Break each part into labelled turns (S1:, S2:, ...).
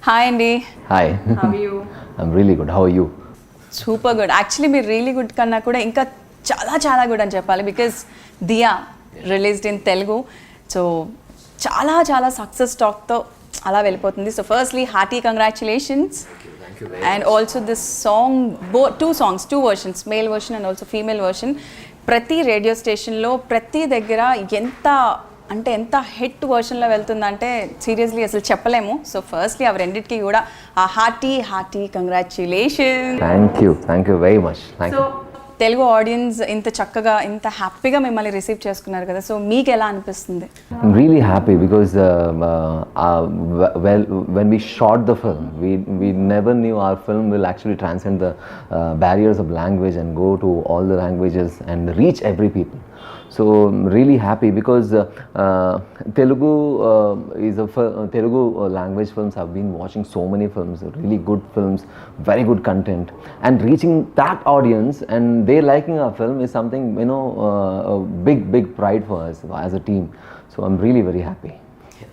S1: Hi అండి.
S2: Hi.
S1: How are you?
S2: I'm really good. How are you?
S1: Super good. Actually మీరు really good కన్నా కూడా ఇంకా చాలా చాలా గుడ్ అని చెప్పాలి, because Diya released in Telugu. So చాలా చాలా సక్సెస్ టాక్తో అలా వెళ్ళిపోతుంది. So firstly hearty congratulations. And also this song, two versions, male version and also female version, ప్రతి రేడియో స్టేషన్లో ప్రతి దగ్గర ఎంత హిట్ వర్షన్లో వెళ్తుందంటే సీరియస్లీ అసలు చెప్పలేము. సో ఫస్ట్లీ అవి రెండింటికి కూడా ఆ hearty congratulation.
S2: Thank you very much. Thank you.
S1: Telugu audience ఇంత చక్కగా ఇంత హ్యాపీగా మిమ్మల్ని రిసీవ్ చేసుకున్నారు కదా, సో మీకు ఎలా అనిపిస్తుంది?
S2: I'm really happy because when we shot the film, we never knew our film will actually transcend the barriers of language and go to all the languages and reach every people. So I'm really happy because Telugu Telugu language films, I've been watching so many films, really good films, very good content, and reaching that audience and they liking our film is something, a big pride for us as a team. So I'm really very happy.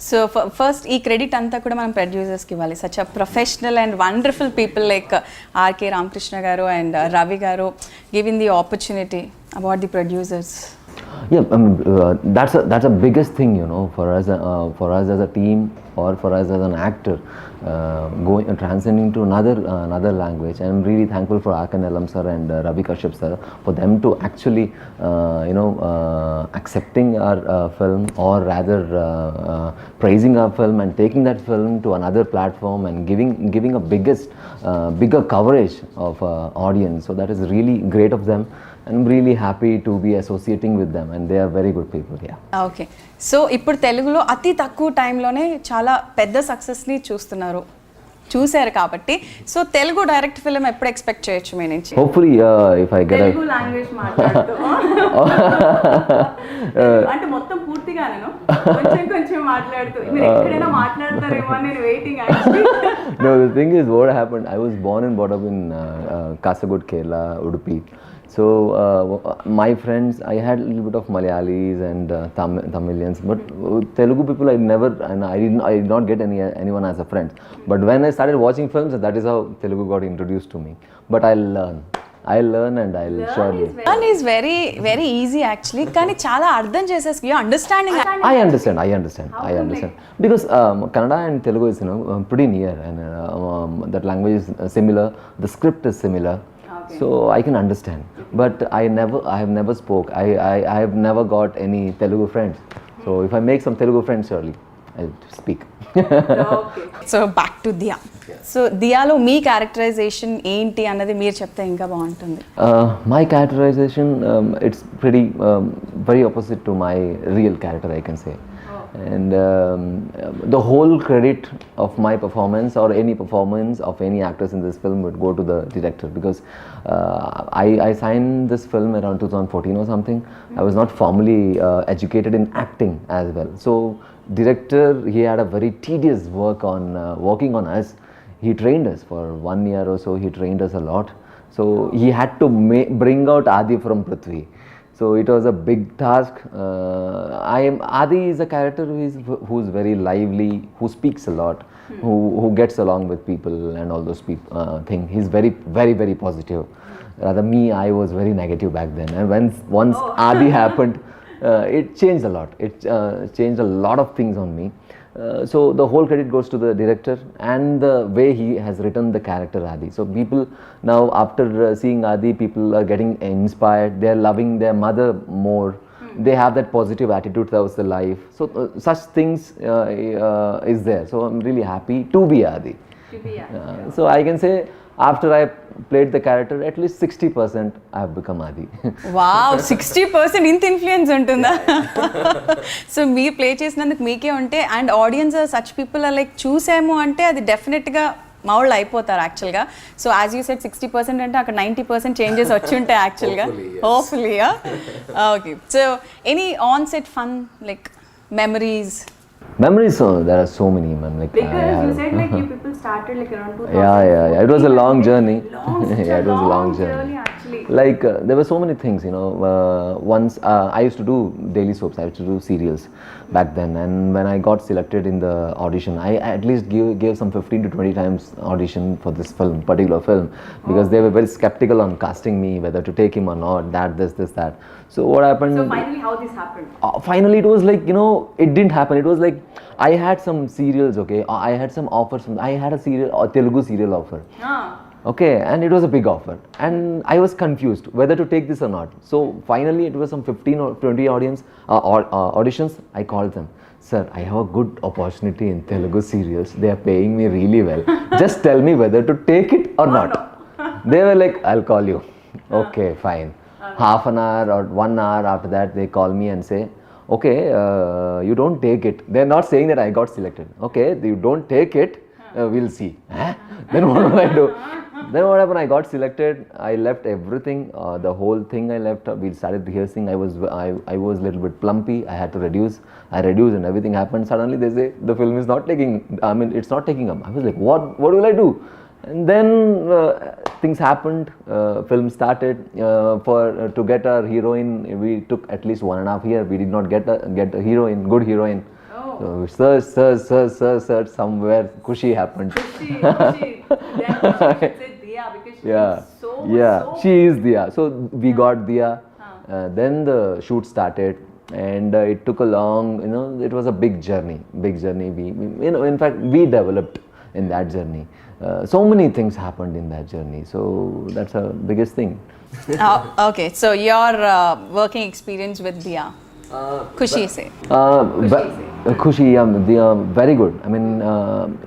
S1: So first ఈ credit అంతా కూడా మనం ప్రొడ్యూసర్స్కి ఇవ్వాలి. Such a professional and wonderful people like RK Ramakrishna garu and Ravi garu giving the opportunity about the producers.
S2: Yeah, that's a biggest thing, for us as a team or for us as an actor, going transcending to another language. And I'm really thankful for Arkan Elam sir and Ravi Kashyap sir for them to actually accepting our film, or rather praising our film and taking that film to another platform and giving a bigger coverage of audience. So that is really great of them. I'm really happy to be associating with them and they are very good people. Yeah.
S1: Okay, so ఇప్పుడు తెలుగులో అతి తక్కువ టైంలోనే చాలా పెద్ద సక్సెస్ని చూశారు కాబట్టి, సో తెలుగు డైరెక్ట్ ఫిల్మ్ ఎప్పుడు ఎక్స్పెక్ట్ చేయొచ్చు మీ నుంచి?
S2: Hopefully if I get
S1: Telugu language మాట్లాడుతూ అంటే మొత్తం పూర్తిగా నేను కొంచెం మాట్లాడుతూ మీరు ఎక్కడైనా మాట్లాడతారేమో అని నేను waiting actually.
S2: No, the thing is, what happened, I was born and brought up in Kasaragod, Kerala, Udupi. So my friends, I had a little bit of Malayalis and Tamilians, but Telugu people I did not get anyone as a friend. But when I started watching films, that is how Telugu got introduced to me. But I'll learn and I'll surely.
S1: Learn is very very easy actually, కానీ చాలా అర్థం చేసేసి you understanding.
S2: I understand because Kannada and Telugu is pretty near, and that language is similar, the script is similar. So I can understand, but I have never spoke. I have never got any Telugu friends. So if I make some Telugu friends, surely I'll speak.
S1: Okay. So back to Diya. So Diyalo మీ characterisation ఏంటి అన్నది మీరు చెప్తే ఇంకా బాగుంటుంది.
S2: My characterization, it's pretty very opposite to my real character, I can say. And the whole credit of my performance or any performance of any actors in this film would go to the director, because I signed this film around 2014 or something. I was not formally educated in acting as well. So director, he had a very tedious work on working on us. He trained us for 1 year or so. He trained us a lot. So he had to bring out Adi from Prithvi. So it was a big task. Adi is a character who's very lively, who speaks a lot, who gets along with people and all those things. He's very very very positive. Rather me, I was very negative back then. And once Adi happened, it changed a lot. It changed a lot of things on me. So the whole credit goes to the director and the way he has written the character Adi. So people now, after seeing Adi, people are getting inspired. They are loving their mother more. They have that positive attitude towards the life. So such things is there. So I'm really happy to be Adi. So I can say, after I played the character, at least 60% I have become Adi.
S1: Wow, 60% ఇంత influence ఉంటుందా? So మీరు play చేసినందుకు మీకే ఉంటే, and audience such people like చూసాము అంటే అది డెఫినెట్గా మావుళ్ళు అయిపోతారు యాక్చువల్గా. సో యాజ్ యూ సెడ్ 60% అంటే అక్కడ 90% చేంజెస్ వచ్చి ఉంటాయి యాక్చువల్గా. Hopefully. Okay, so any on set fun like memories?
S2: Memories, there are so many, man. Like,
S1: because you said like you people started like around 2000.
S2: Yeah. It was a long journey. Yeah, it was a long journey
S1: actually.
S2: Like there were so many things, you know. Once I used to do daily soaps, I used to do serials back then, and when I got selected in the audition, I at least gave some 15 to 20 times audition for this particular film, because they were very skeptical on casting me, whether to take him or not, that. So what happened?
S1: So finally, how this happened?
S2: Finally, it was like, you know, it didn't happen. It was like I had some serials, okay. I had some offers I had a Telugu serial offer. Okay, and it was a big offer, and I was confused whether to take this or not. So finally, it was some 15 or 20 auditions. I called them. Sir, I have a good opportunity in Telugu serials. They are paying me really well. Just tell me whether to take it or not. They were like, I'll call you. Okay, fine. Half an hour or 1 hour after that, they call me and say, okay, you don't take it. They're not saying that I got selected. Okay, you don't take it. We'll see. Then what do I do? Then what happened? I got selected. I left everything. The whole thing I left. We started rehearsing. I was a little bit plumpy. I had to reduce. I reduced, and everything happened. Suddenly they say the film is not taking. It's not taking up. I was like, what? What will I do? And then things happened. Film started. To get our heroine, we took at least 1.5 years. We did not get a heroine, good heroine. Search, somewhere Kushi happened.
S1: Kushi. Then she should say Diya, because she is so
S2: she is Diya. So we got Diya. Then the shoot started, and it took a long, you know, it was a big journey. We you know, in fact, we developed in that journey. So many things happened in that journey. So that's the biggest thing.
S1: Okay, so your working experience with Diya. Kushi say.
S2: Kushi, they are very good. I mean,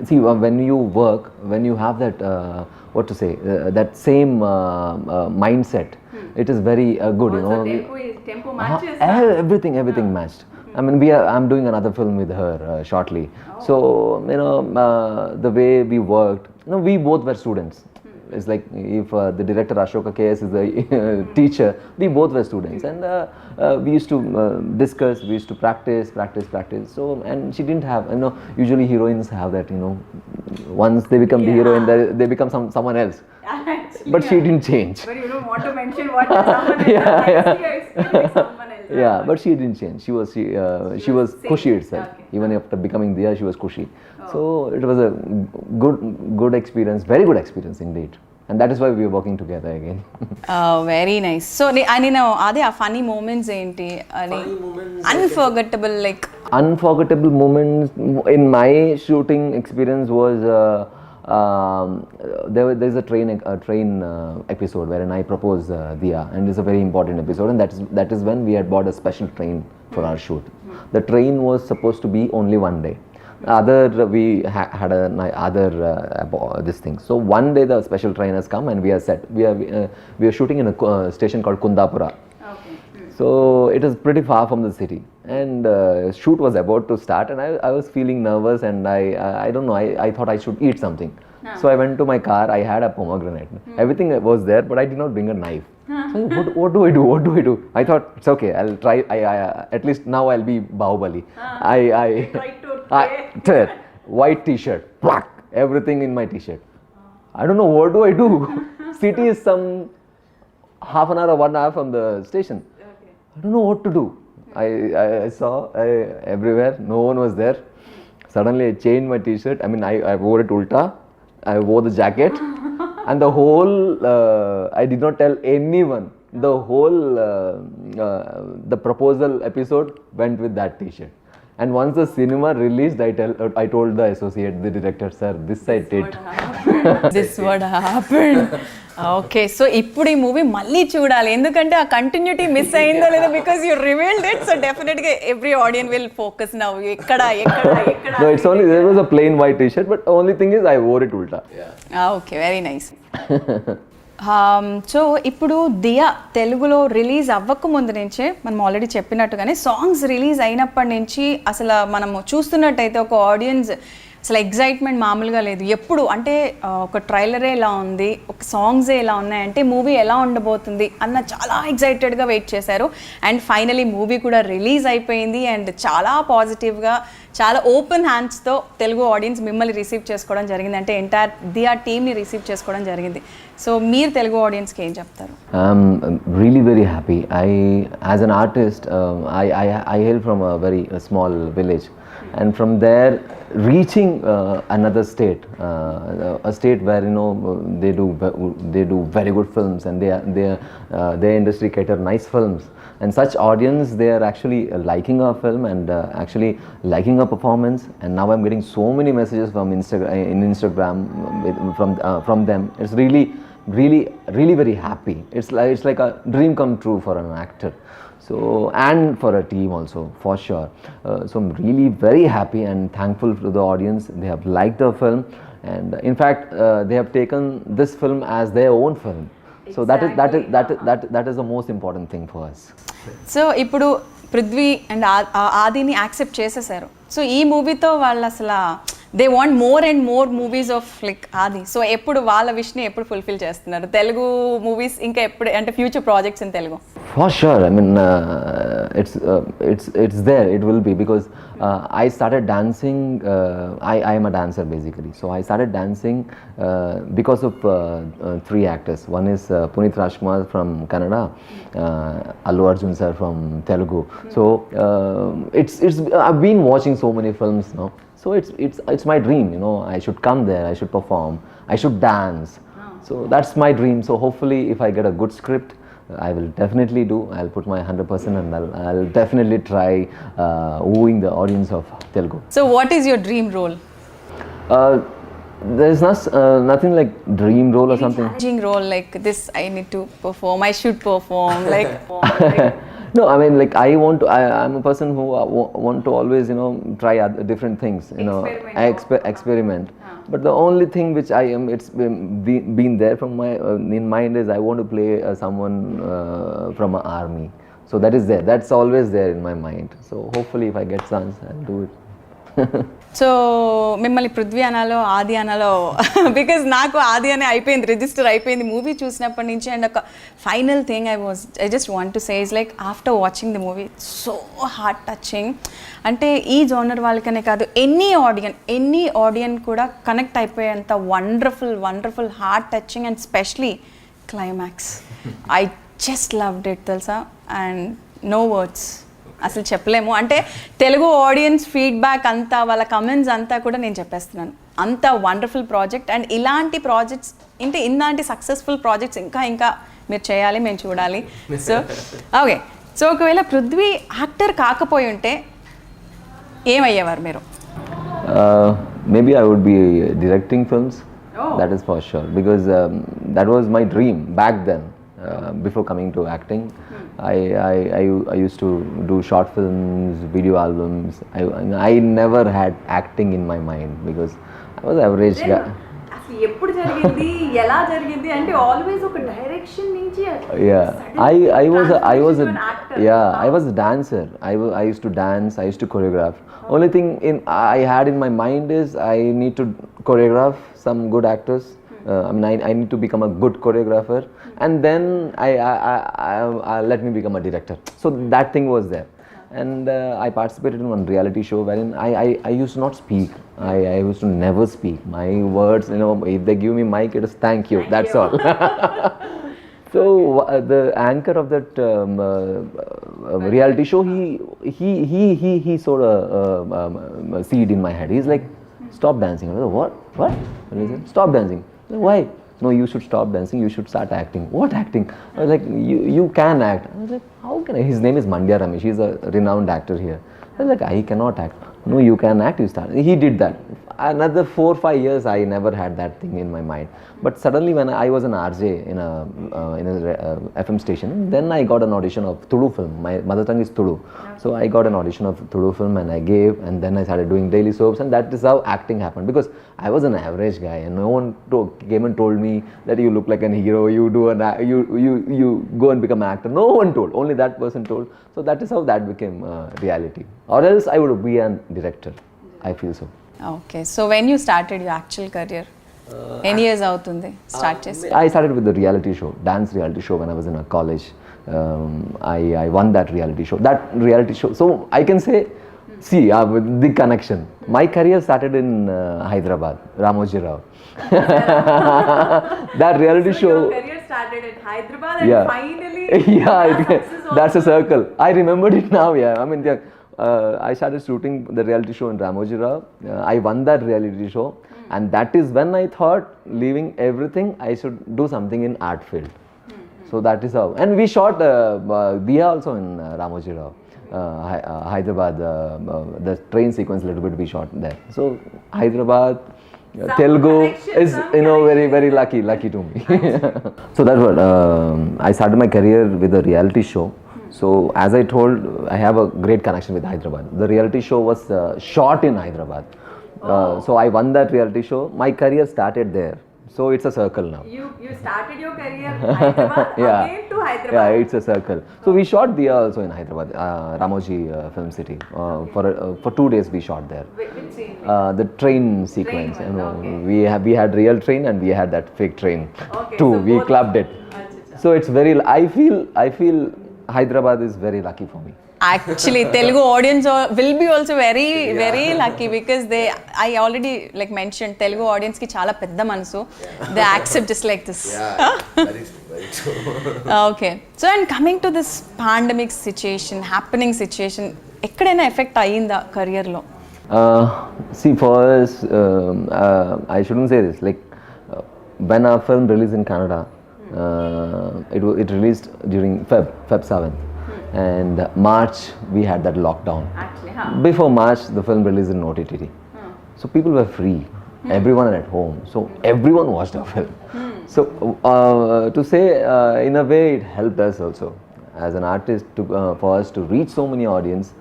S2: see, when you work, when you have that, that same mindset, it is very good. You know,
S1: tempo matches.
S2: Everything matched. I mean, I'm doing another film with her shortly. So you know, the way we worked, you know, we both were students. It's like if the director Ashoka KS is the teacher, we both were students, and we used to discuss, we used to practice. So, and she didn't have, you know, usually heroines have that, you know, once they become the heroine, they become someone else. But she didn't change.
S1: But you don't want to mention what someone else someone else.
S2: Yeah, but she didn't change. She was Kushi itself.
S1: Okay.
S2: Even after becoming Diya, she was Kushi. So it was a good experience, very good experience indeed. And that is why we are working together again.
S1: Very nice. So, are there funny moments? Unforgettable, like.
S2: Unforgettable moments in my shooting experience was there's a train episode wherein I propose Diya, and it's a very important episode, and that is when we had bought a special train for our shoot. The train was supposed to be only one day. We had this thing. So one day the special train has come, and we are set. We are shooting in a station called Kundapura.
S1: Okay.
S2: So it is pretty far from the city, and shoot was about to start, and I was feeling nervous, and I don't know, I thought I should eat something. So I went to my car. I had a pomegranate. Everything was there, but I did not bring a knife. So what do I do? I thought it's okay. I'll try. At least now I'll be Bahubali. White t-shirt, everything in my t-shirt. I don't know, what do I do? City is some half an hour or 1 hour from the station. I don't know what to do. I saw everywhere, no one was there. Suddenly I changed my t-shirt. I mean, I wore it ulta. I wore the jacket, and the whole, I did not tell anyone. The whole, the proposal episode went with that t-shirt. And once the cinema released, I told the associate, the director, sir, this I did.
S1: This what happened. Okay, so ఇప్పుడు ఈ movie మళ్ళీ చూడాలి, ఎందుకంటే ఆ continuity miss అయిందో లేదో, because you revealed it. So డెఫినెట్గా every audience will focus now. ఎక్కడ
S2: No, it's only, there was a plain white t-shirt, but only thing is I wore it ulta.
S1: Okay, very nice. So ఇప్పుడు దియా తెలుగులో release అవ్వక ముందు నుంచే మనం already చెప్పినట్టుగానే songs release అయినప్పటి నుంచి అసలు మనము చూస్తున్నట్టయితే ఒక ఆడియన్స్ అసలు ఎగ్జైట్మెంట్ మామూలుగా లేదు. ఎప్పుడు అంటే ఒక ట్రైలరే ఎలా ఉంది, ఒక సాంగ్సే ఎలా ఉన్నాయంటే మూవీ ఎలా ఉండబోతుంది అన్న చాలా ఎగ్జైటెడ్గా వెయిట్ చేశారు. అండ్ ఫైనలీ మూవీ కూడా రిలీజ్ అయిపోయింది, అండ్ చాలా పాజిటివ్గా చాలా ఓపెన్ హ్యాండ్స్తో తెలుగు ఆడియన్స్ మిమ్మల్ని రిసీవ్ చేసుకోవడం జరిగింది, అంటే ఎంటైర్ దియా టీమ్ని రిసీవ్ చేసుకోవడం జరిగింది. సో మీరు తెలుగు ఆడియన్స్కి ఏం చెప్తారు?
S2: I'm really very happy. As an artist, I hail from a very small village, and from there reaching another state, a state where they do very good films, and their industry cater nice films, and such audience, they are actually liking our film and actually liking our performance. And now I'm getting so many messages from Instagram from them. It's really very happy. It's like a dream come true for an actor, so and for a team also, for sure. So I'm really very happy and thankful to the audience. They have liked the film, and in fact they have taken this film as their own film. So that is the most important thing for us.
S1: So ఇప్పుడు Prithvi and ఆదిని accept చేసేసారు. So ఈ మూవీతో వాళ్ళు అసలు they want more and more movies of like ఆది. So ఎప్పుడు వాళ్ళ విష్ని ఎప్పుడు ఫుల్ఫిల్ చేస్తున్నారు తెలుగు మూవీస్, ఇంకా ఎప్పుడు అంటే future projects in Telugu?
S2: For sure. I mean, it's there. It will be, because I started dancing. I am a dancer basically. So I started dancing because of three actors. One is Punit Rajkumar from Kannada, Allu Arjun sir from Telugu. So it's I've been watching so many films now. So it's my dream. I should come there. I should perform. I should dance. So that's my dream. So hopefully, if I get a good script, I will definitely do. I'll put my 100%, and I'll definitely try wooing the audience of Telugu.
S1: So what is your dream role?
S2: There's nothing like dream role or something.
S1: Challenging role like this, I need to perform, I should perform, like
S2: No, I mean, like I'm a person who want to always, try different things, experiment. But the only thing which it's been there from my in mind is I want to play someone from an army. So that is there. That's always there in my mind. So hopefully, if I get chance, I'll do it.
S1: So మిమ్మల్ని పృథ్వీ అనాలో ఆది అనాలో, because నాకు ఆది అనే అయిపోయింది, register అయిపోయింది movie చూసినప్పటి నుంచి. And ఒక final thing I just want to say is like after watching the movie so heart touching. అంటే ఈ జోనర్ వాళ్ళకనే కాదు, ఎనీ ఆడియన్ కూడా కనెక్ట్ అయిపోయేంత wonderful heart touching, and specially climax. I just loved it తెలుసా, and no words అసలు చెప్పలేము. అంటే Telugu audience feedback అంతా, వాళ్ళ కమెంట్స్ అంతా కూడా నేను చెప్పేస్తున్నాను, అంత వండర్ఫుల్ ప్రాజెక్ట్. అండ్ ఇలాంటి ప్రాజెక్ట్స్ అంటే ఇలాంటి సక్సెస్ఫుల్ ప్రాజెక్ట్స్ ఇంకా మీరు చేయాలి, మేము చూడాలి. సో ఓకే, సో ఒకవేళ పృథ్వీ యాక్టర్ కాకపోయి ఉంటే ఏమయ్యేవారు మీరు?
S2: Maybe I would be directing films. That is for sure, because that was my dream back then. Before coming to acting, I used to do short films, video albums. I never had acting in my mind because I was average guy.
S1: అసలు ఎప్పుడు జరిగింది, ఎలా జరిగింది అంటే always ఒక direction నుంచి
S2: I was a dancer. I used to dance, I used to choreograph. Only thing I had in my mind is I need to choreograph some good actors. I need to become a good choreographer, and then I let me become a director. So that thing was there, and I participated in one reality show wherein I used to not speak. I used to never speak. My words, if they give me mic, it is thank you. That's all. So the anchor of that reality show, he sowed a seed in my head. He's like, stop dancing. I was like, what? Stop dancing. Why? No, you should stop dancing. You should start acting. What acting? I was like, you can act. I was like, how can I? His name is Mandya Ramesh. He's a renowned actor here. I was like, I cannot act. No, you can act. You start. He did that. Another 4-5 years, I never had that thing in my mind. But suddenly, when I was an RJ in a FM station, then I got an audition of Tulu film. My mother tongue is Tulu, so I got an audition of Tulu film, and I gave, and then I started doing daily soaps, and that is how acting happened. Because I was an average guy, and no one came and told me that you look like an hero. You do you go and become an actor. No one told. Only that person told. So that is how that became reality. Or else I would be a director. I feel so.
S1: Okay, so when you started your actual career, ఎన్ని years అవుతుంది start చేసి?
S2: I started with the reality show, dance reality show, when I was in a college. I won that reality show. So I can say See, the connection. My career started in Hyderabad, Ramoji Rao. That reality show.
S1: Your career started in Hyderabad and
S2: Yeah.
S1: finally
S2: That's a circle. I remembered it now. Yeah, I mean, I started shooting the reality show in Ramoji Rao. I won that reality show, and that is when I thought, leaving everything, I should do something in art field. So that is how. And we shot Diya also in Ramoji Rao. Hyderabad, the train sequence a little bit we shot there. So Hyderabad, Telugu is very lucky to me. So that's what I started my career with a reality show. So as I told, I have a great connection with Hyderabad. The reality show was shot in Hyderabad. So I won that reality show. My career started there. So it's a circle now.
S1: You started your career Hyderabad again to Hyderabad.
S2: Yeah, it's a circle. So we shot Diya also in Hyderabad, Ramoji Film City. For 2 days we shot there.
S1: Which scene?
S2: The train sequence.
S1: one,
S2: You know,
S1: okay.
S2: we had real train and we had that fake train
S1: Okay,
S2: too.
S1: so
S2: We
S1: both-
S2: clubbed it.
S1: Acha.
S2: So it's very. I feel Hyderabad is very lucky for me.
S1: Actually, Telugu audience will be also very lucky because I already like mentioned, Telugu audience ki chala pedda manasu. They accept just like this.
S3: Very true.
S1: Okay. So and coming to this pandemic situation, happening situation, ekkadaina effect ayyinda career lo?
S2: See, for us, I shouldn't say this. Like when our film released in Canada, it released during Feb 7th, and March we had that lockdown.
S1: Actually,
S2: Before March, the film released in OTT. So people were free. Everyone at home. So everyone watched our film. So to say, in a way, it helped us also as an artist for us to reach so many audience.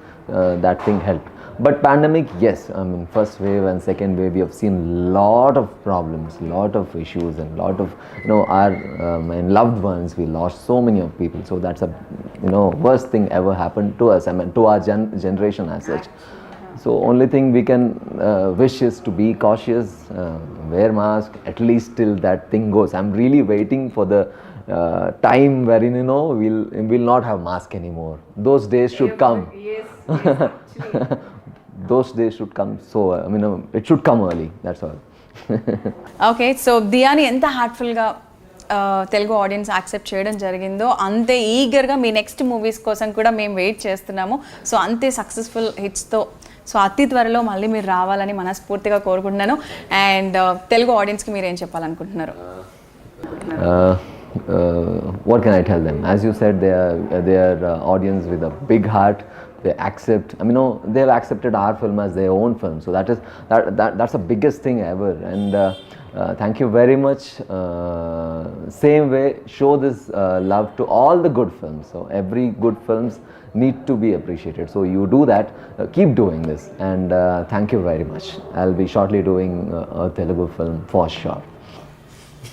S2: That thing helped. But pandemic, yes. I mean, first wave and second wave, we have seen lot of problems, lot of issues, and lot of our and loved ones. We lost so many of people. So that's a worst thing ever happened to us. I mean, to our generation as such. So only thing we can wish is to be cautious, wear mask at least till that thing goes. I'm really waiting for the time wherein we'll not have mask anymore. Those days should come.
S1: Yes, actually.
S2: Those days should come. So it should come early. That's all.
S1: Okay so Diani ఎంత హార్ట్ఫుల్గా Telugu audience accept చేయడం జరిగిందో అంతే ఈగర్గా మీ next movies కోసం కూడా మేము wait చేస్తున్నాము. So అంతే సక్సెస్ఫుల్ హిట్స్తో సో అతి త్వరలో మళ్ళీ మీరు రావాలని మనస్ఫూర్తిగా కోరుకుంటున్నాను. అండ్ తెలుగు ఆడియన్స్కి మీరు ఏం చెప్పాలనుకుంటున్నారు?
S2: What can I tell them? As you said, they are audience with a big heart. They accept. they have accepted our film as their own film. So that's the biggest thing ever. And thank you very much. Same way, show this love to all the good films. So every good films need to be appreciated. So you do that. Keep doing this. And thank you very much. I'll be shortly doing a Telugu film for sure.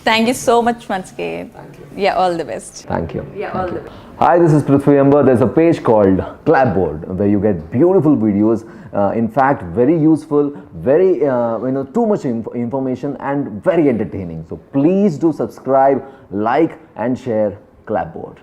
S1: Thank you so much once again. Thank you. Yeah, all the best.
S2: Thank you.
S1: Yeah, all the best.
S2: Hi, this is Prithvi Amber. There's a page called Clapboard where you get beautiful videos. In fact, very useful, very too much information and very entertaining. So please do subscribe, like, and share Clapboard.